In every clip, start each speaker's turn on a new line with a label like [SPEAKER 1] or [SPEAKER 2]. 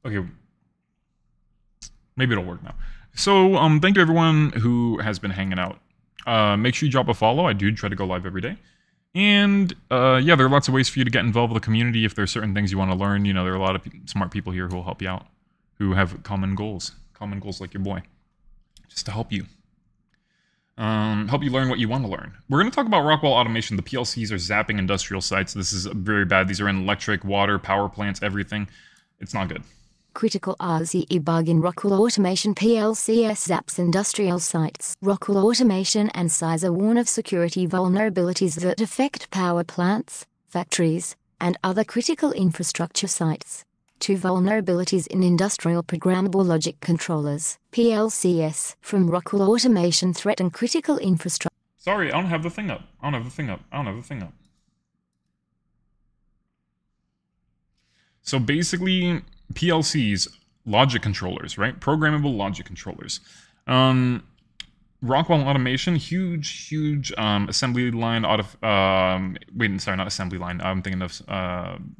[SPEAKER 1] Okay, maybe it'll work now. So, thank you everyone who has been hanging out. Make sure you drop a follow. I do try to go live every day. And, yeah, there are lots of ways for you to get involved with the community if there's certain things you want to learn. You know, there are a lot of smart people here who will help you out, who have common goals like your boy, just to help you learn what you want to learn. We're going to talk about Rockwell automation. The PLCs are zapping industrial sites. This is very bad. These are in electric, water, power plants, everything. It's not good.
[SPEAKER 2] Critical RCE bug in Rockwell Automation PLCs zaps industrial sites. Rockwell Automation and SISA warn of security vulnerabilities that affect power plants, factories, and other critical infrastructure sites. 2 vulnerabilities in industrial programmable logic controllers, PLCs, from Rockwell Automation threaten critical infrastructure.
[SPEAKER 1] Sorry, I don't have the thing up. So basically, PLCs, logic controllers, right? Programmable logic controllers. Rockwell Automation, huge assembly line wait, sorry, not assembly line. I'm thinking of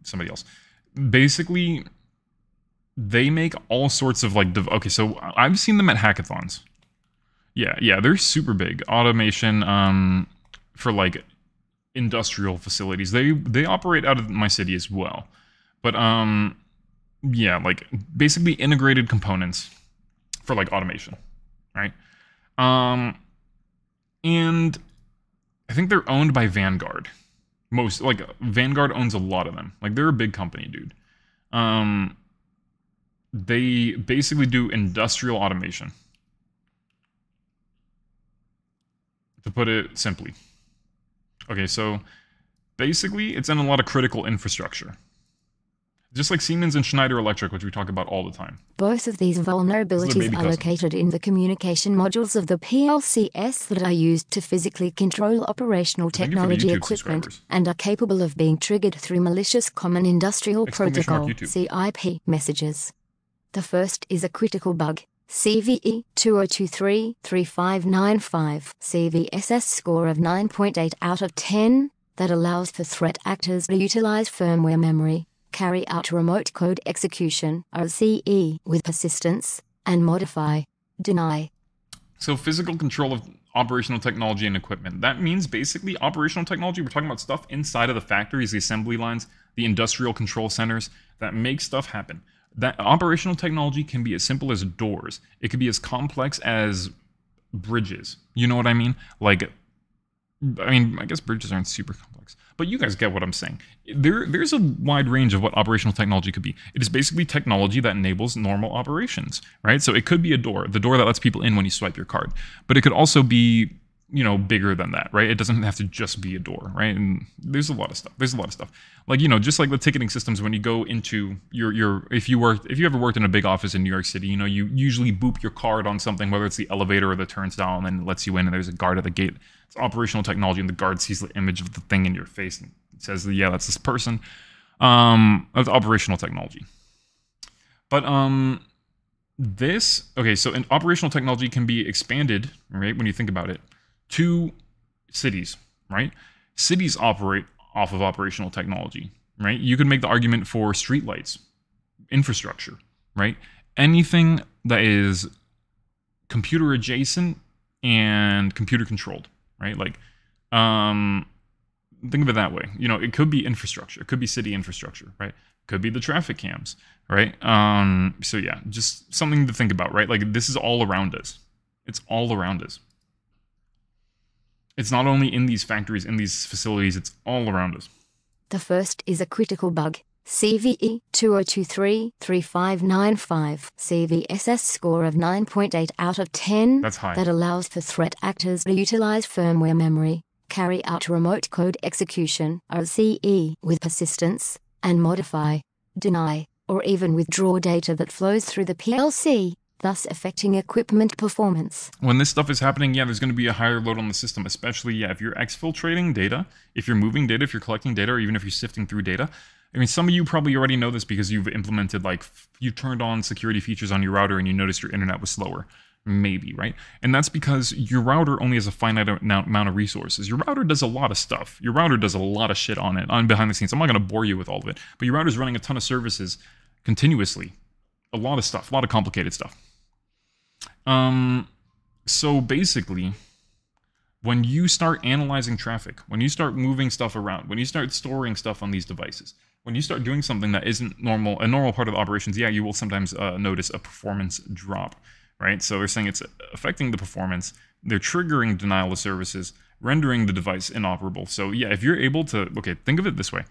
[SPEAKER 1] somebody else. Basically, they make all sorts of like, okay, so I've seen them at hackathons. Yeah, they're super big. Automation for like industrial facilities. They operate out of my city as well. But yeah, like basically integrated components for like automation, right? And I think they're owned by Vanguard. Vanguard owns a lot of them. Like, they're a big company, dude. They basically do industrial automation, to put it simply. Okay, so basically it's in a lot of critical infrastructure. Just like Siemens and Schneider Electric, which we talk about all the time.
[SPEAKER 2] Both of these vulnerabilities are located in the communication modules of the PLCs that are used to physically control operational technology equipment and are capable of being triggered through malicious Common Industrial Protocol (CIP) messages. The first is a critical bug, CVE 2023-3595, CVSS score of 9.8 out of 10, that allows for threat actors to utilize firmware memory, carry out remote code execution, RCE, with persistence, and modify, deny.
[SPEAKER 1] So physical control of operational technology and equipment. That means basically operational technology. We're talking about stuff inside of the factories, the assembly lines, the industrial control centers that make stuff happen. That operational technology can be as simple as doors. It could be as complex as bridges. You know what I mean? Like, I guess bridges aren't super complex, but you guys get what I'm saying. There's a wide range of what operational technology could be. It is basically technology that enables normal operations, right? So it could be a door, the door that lets people in when you swipe your card, but it could also be, you know, bigger than that, right? It doesn't have to just be a door, right? And there's a lot of stuff. Like, you know, just like the ticketing systems, when you go into if you ever worked in a big office in New York City, you know, you usually boop your card on something, whether it's the elevator or the turnstile, and then it lets you in, and there's a guard at the gate. It's operational technology, and the guard sees the image of the thing in your face and says, yeah, that's this person. That's operational technology. But okay, so an operational technology can be expanded, right, when you think about it, to cities, right? Cities operate off of operational technology, right? You could make the argument for streetlights, infrastructure, right? Anything that is computer adjacent and computer controlled, right? Like, think of it that way. You know, it could be infrastructure. It could be city infrastructure, right? It could be the traffic cams, right? So yeah, just something to think about, right? Like, this is all around us. It's all around us. It's not only in these factories, in these facilities, it's all around us.
[SPEAKER 2] The first is a critical bug, CVE 2023-3595, CVSS score of 9.8 out of 10.
[SPEAKER 1] That's high.
[SPEAKER 2] That allows for threat actors to utilize firmware memory, carry out remote code execution, RCE, with persistence, and modify, deny, or even withdraw data that flows through the PLC, thus affecting equipment performance.
[SPEAKER 1] When this stuff is happening, yeah, there's going to be a higher load on the system, especially, yeah, if you're exfiltrating data, if you're moving data, if you're collecting data, or even if you're sifting through data. I mean, some of you probably already know this because you've implemented, like, you turned on security features on your router and you noticed your internet was slower. Maybe, right? And that's because your router only has a finite amount of resources. Your router does a lot of stuff. Your router does a lot of shit on it, on behind the scenes. I'm not going to bore you with all of it, but your router's running a ton of services continuously, A lot of stuff, a lot of complicated stuff. So basically, when you start analyzing traffic, when you start moving stuff around, when you start storing stuff on these devices, when you start doing something that isn't a normal part of the operations, yeah, you will sometimes notice a performance drop, right? So they're saying it's affecting the performance. They're triggering denial of services, rendering the device inoperable. So yeah, if you're able to, okay, think of it this way.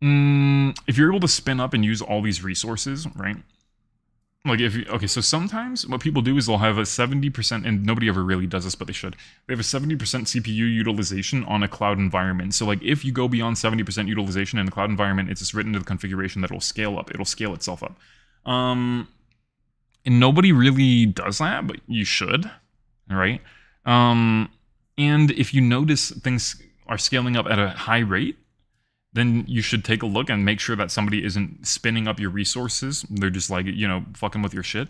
[SPEAKER 1] If you're able to spin up and use all these resources, right? Like okay, so sometimes what people do is they'll have a 70%, and nobody ever really does this, but they should. They have a 70% CPU utilization on a cloud environment. So like if you go beyond 70% utilization in a cloud environment, it's just written into the configuration that it'll scale up. It'll scale itself up. And nobody really does that, but you should, right? And if you notice things are scaling up at a high rate, then you should take a look and make sure that somebody isn't spinning up your resources. They're just like, you know, fucking with your shit.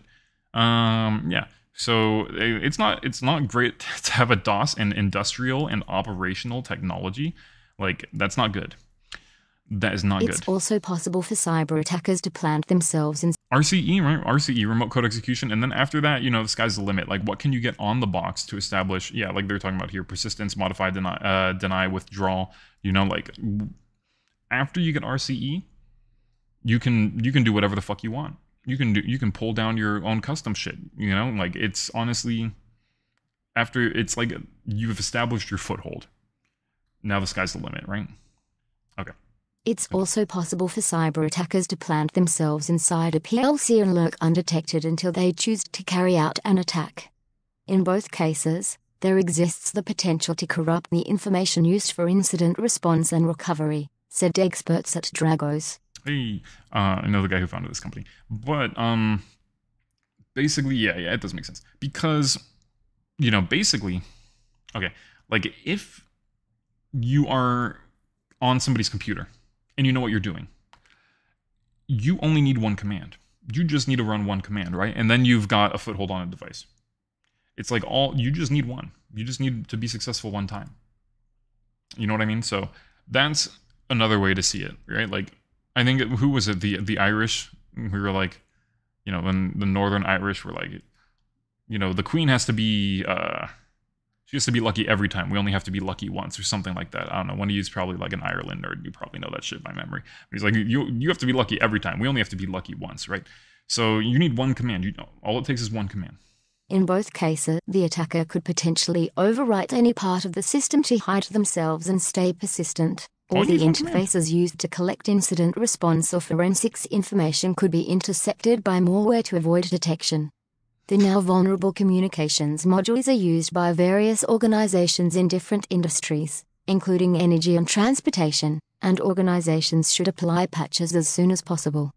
[SPEAKER 1] Yeah. So it's not great to have a DOS in industrial and operational technology. Like, that's not good. That is not good.
[SPEAKER 2] It's also possible for cyber attackers to plant themselves in
[SPEAKER 1] RCE, right? RCE, remote code execution. And then after that, you know, the sky's the limit. Like, what can you get on the box to establish, yeah, like they're talking about here, persistence, modify, deny, withdrawal, you know, like... After you get RCE, you can do whatever the fuck you want. You can pull down your own custom shit. You know, like it's honestly, after it's like you've established your foothold. Now the sky's the limit, right? Okay.
[SPEAKER 2] It's also possible for cyber attackers to plant themselves inside a PLC and lurk undetected until they choose to carry out an attack. In both cases, there exists the potential to corrupt the information used for incident response and recovery, said experts at Dragos.
[SPEAKER 1] Hey, I know the guy who founded this company. But, basically, yeah, it does make sense. Because, you know, basically, okay, like, if you are on somebody's computer, and you know what you're doing, you only need one command. You just need to run one command, right? And then you've got a foothold on a device. It's like you just need one. You just need to be successful one time. You know what I mean? So, that's... another way to see it, right? Like, I think, who was it? The Irish, we were like, you know, when the Northern Irish were like, you know, the Queen has to be, she has to be lucky every time. We only have to be lucky once, or something like that. I don't know. One of you is probably like an Ireland nerd. You probably know that shit by memory. But he's like, you have to be lucky every time. We only have to be lucky once, right? So you need one command. You know, all it takes is one command.
[SPEAKER 2] In both cases, the attacker could potentially overwrite any part of the system to hide themselves and stay persistent. Or the interfaces used to collect incident response or forensics information could be intercepted by malware to avoid detection. The now vulnerable communications modules are used by various organizations in different industries, including energy and transportation, and organizations should apply patches as soon as possible.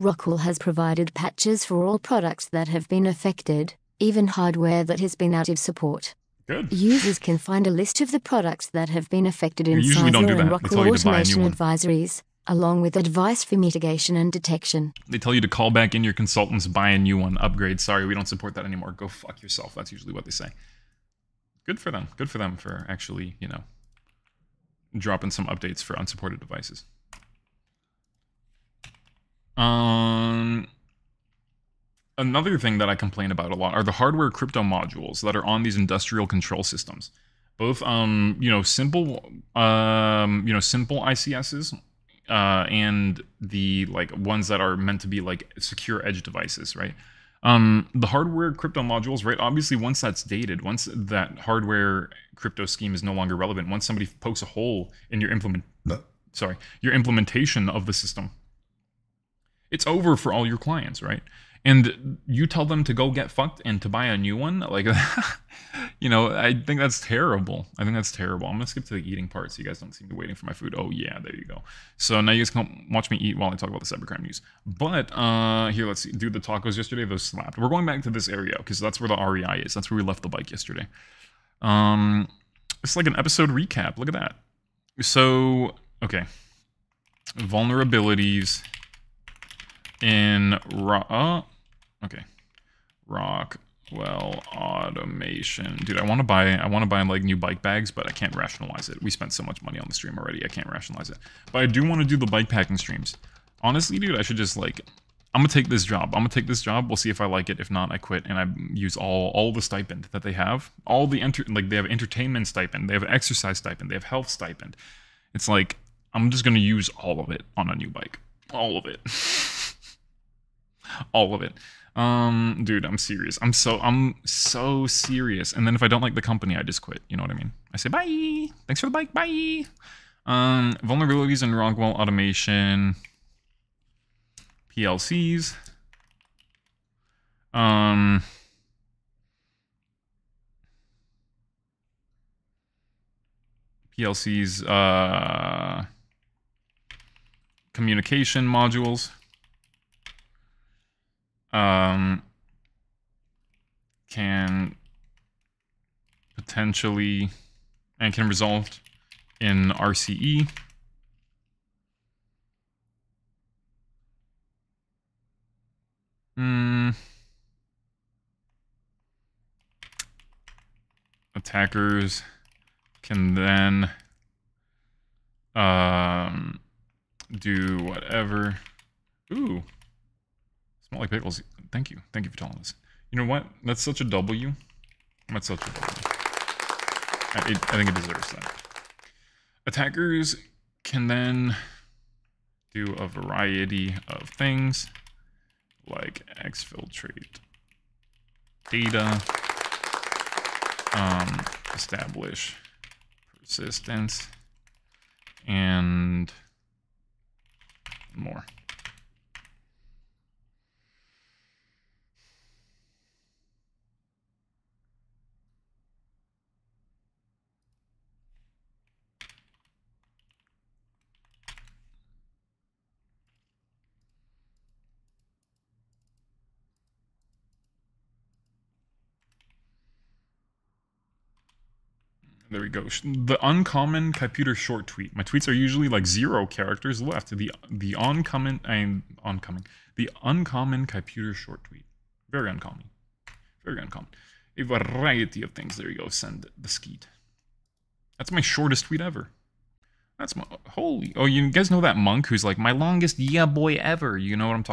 [SPEAKER 2] Rockwell has provided patches for all products that have been affected, even hardware that has been out of support.
[SPEAKER 1] Good.
[SPEAKER 2] Users can find a list of the products that have been affected in
[SPEAKER 1] usually don't do
[SPEAKER 2] Cyber
[SPEAKER 1] that.
[SPEAKER 2] and
[SPEAKER 1] They
[SPEAKER 2] Rockwell
[SPEAKER 1] tell you to buy a new
[SPEAKER 2] Automation
[SPEAKER 1] one.
[SPEAKER 2] advisories, along with advice for mitigation and detection.
[SPEAKER 1] They tell you to call back in your consultants, buy a new one, upgrade. Sorry, we don't support that anymore. Go fuck yourself. That's usually what they say. Good for them. Good for them for actually, you know, dropping some updates for unsupported devices. Another thing that I complain about a lot are the hardware crypto modules that are on these industrial control systems. Both, you know, simple ICSs, and the like ones that are meant to be like secure edge devices, right? The hardware crypto modules, right? Obviously, once that's dated, once that hardware crypto scheme is no longer relevant, once somebody pokes a hole in your implementation of the system, it's over for all your clients, right? And you tell them to go get fucked and to buy a new one, like, you know, I think that's terrible. I think that's terrible. I'm gonna skip to the eating part so you guys don't seem to be waiting for my food. Oh yeah, there you go. So now you guys can watch me eat while I talk about the cybercrime news. But here, let's see. Dude, the tacos yesterday, those slapped. We're going back to this area because that's where the REI is. That's where we left the bike yesterday. It's like an episode recap. Look at that. So, okay. Vulnerabilities in Rockwell Automation. Dude, I want to buy like new bike bags, but I can't rationalize it. We spent so much money on the stream already. I can't rationalize it. But I do want to do the bike packing streams. Honestly, dude, I should just like I'm gonna take this job. I'm gonna take this job. We'll see if I like it. If not, I quit and I use all the stipend that they have. All the they have entertainment stipend, they have exercise stipend, they have health stipend. It's like I'm just gonna use all of it on a new bike. All of it. All of it. Dude, I'm serious. I'm so serious. And then if I don't like the company, I just quit. You know what I mean? I say bye. Thanks for the bike. Bye. Vulnerabilities in Rockwell automation. PLCs. PLCs, communication modules. Can potentially and can result in RCE. Attackers can then do whatever. Ooh, smell like pickles. Thank you for telling us. You know what? That's such a W. That's such a W. I think it deserves that. Attackers can then do a variety of things like exfiltrate data, establish persistence, and more. There we go. The uncommon computer short tweet. My tweets are usually like 0 characters left. The uncommon computer short tweet. Very uncommon. Very uncommon. A variety of things. There you go. Send the skeet. That's my shortest tweet ever. That's my holy. Oh, you guys know that monk who's like my longest yeah boy ever. You know what I'm talking